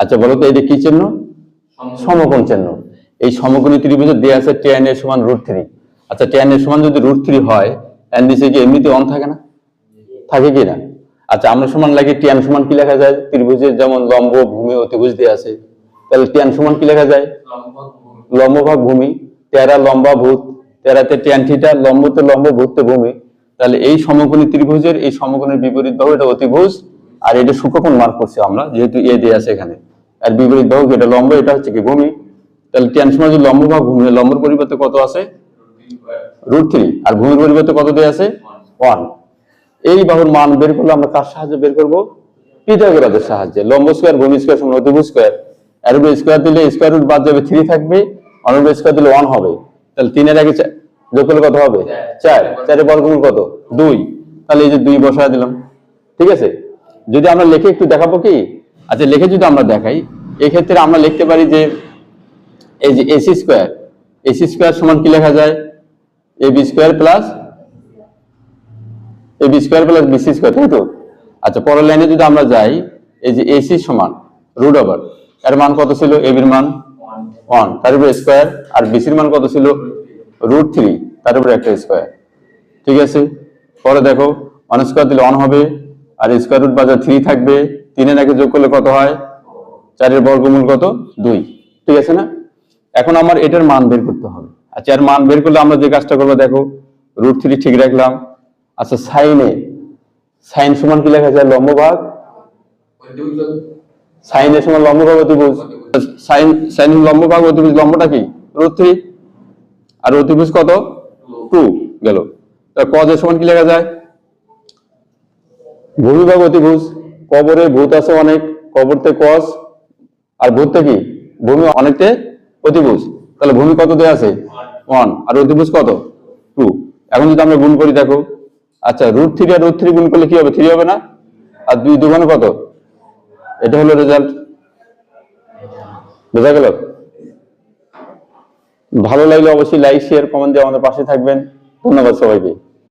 আচ্ছা বলো তো এটা কি চিহ্ন? সমকোণ চিহ্ন। এই সমকোণী ত্রিভুজে দেয়া আছে tan a সমান √3। আচ্ছা tan a সমান যদি √3 হয় এর নিচে কি এমনিতে 1 থাকে না? থাকে কি না? আচ্ছা আমরা সমান লাগি tan সমান কি লেখা যায়? ত্রিভুজের যেমন লম্ব ভূমি অতিভুজ দেয়া আছে, তাহলে tan সমান কি লেখা যায়? লম্ব ভাগ ভূমি। 13 লম্বা ভূত, 13 তে tan থিটা, লম্বতে লম্ব ভূতে ভূমি। তাহলে এই সমকোণী ত্রিভুজের এই সমকোণের বিপরীত বাহু এটা অতিভুজ, আর এটা সূক্ষ্মকোণ মার্ক করছি আমরা যেহেতু এ দেয়া আছে এখানে। আর বিপরীত বাহু এটা লম্ব, এটা হচ্ছে কি ভূমি। তাহলে tan সমান যদি লম্ব ভাগ ভূমি, লম্বের পরিবর্তে কত আছে? √3, আর ভূমির পরিবর্তে কত দেয়া আছে? 1। এই বাহুর মান বের করলে আমরা কার সাহায্যে বের করব? পিথাগোরাসের সাহায্যে। লম্ব স্কয়ার ভূমি স্কয়ার সমান অতিভুজ স্কয়ার। এর উপরে স্কয়ার দিলে স্কয়ার রুট বাদ যাবে, 3 থাকবে, আর উপরে স্কয়ার দিলে 1 হবে। তাহলে 3 এর আগে যোগ করলে কত হবে? 4। 4 এর বর্গমূল কত? 2। তাহলে এই যে 2 বসায় দিলাম। ঠিক আছে, যদি আমরা লিখে একটু দেখাবো কি? আচ্ছা লিখে যদি আমরা দেখাই, এই ক্ষেত্রে আমরা লিখতে পারি যে এই যে AC স্কয়ার সমান কি লেখা যায়? AB square plus BC square, তাই তো? আচ্ছা পরের লাইনে যদি আমরা যাই, এই যে AC সমান √, এর মান কত ছিল? AB এর মান 1, তার উপরে স্কয়ার, আর BC এর মান কত ছিল? √3, তার উপরে একটা স্কয়ার। ঠিক আছে, পরে দেখো 1 স্কয়ার দিলে 1 হবে, আর স্কয়ার রুট বাজার 3 থাকবে, 3 এর আগে যোগ করলে কত হয়? 4 এর বর্গমূল কত? 2। ঠিক আছে না? এখন আমার এটার মান বের করতে হবে। আচ্ছা এর মান বের করলে আমরা যে কাজটা করবো দেখো, √3 ঠিক রাখলাম। আচ্ছা সাইন সমান কি লেখা যায়? লম্ব ভাগ সাইন এর সমান লম্ব ভাগ অতিভুজ। সাইন লম্ব ভাগ অতিভুজ, লম্বটা কি? √3, আর অতিভুজ কত? 2 গেল। তা cos এর সমান কি লেখা যায়? ভূমি ভাগ অতিভুজ। কবরে ভূত আছে অনেক, কবরতে cos, আর ভূততে কি? ভূমি অনেকতে অতিভুজ। তাহলে ভূমি কত দেয়া আছে? 1, আর অতিভুজ কত? 2। এখন যদি আমরা গুণ করি দেখো, আচ্ছা √3 আর √3 গুণ করলে কি হবে? 3 হবে না? আর 2 দুগুণে কত? এটা হলো রেজাল্ট। বোঝা গেল? ভালো লাগলে অবশ্যই লাইক শেয়ার কমেন্ট দিয়ে আমাদের পাশে থাকবেন। ধন্যবাদ সবাইকে।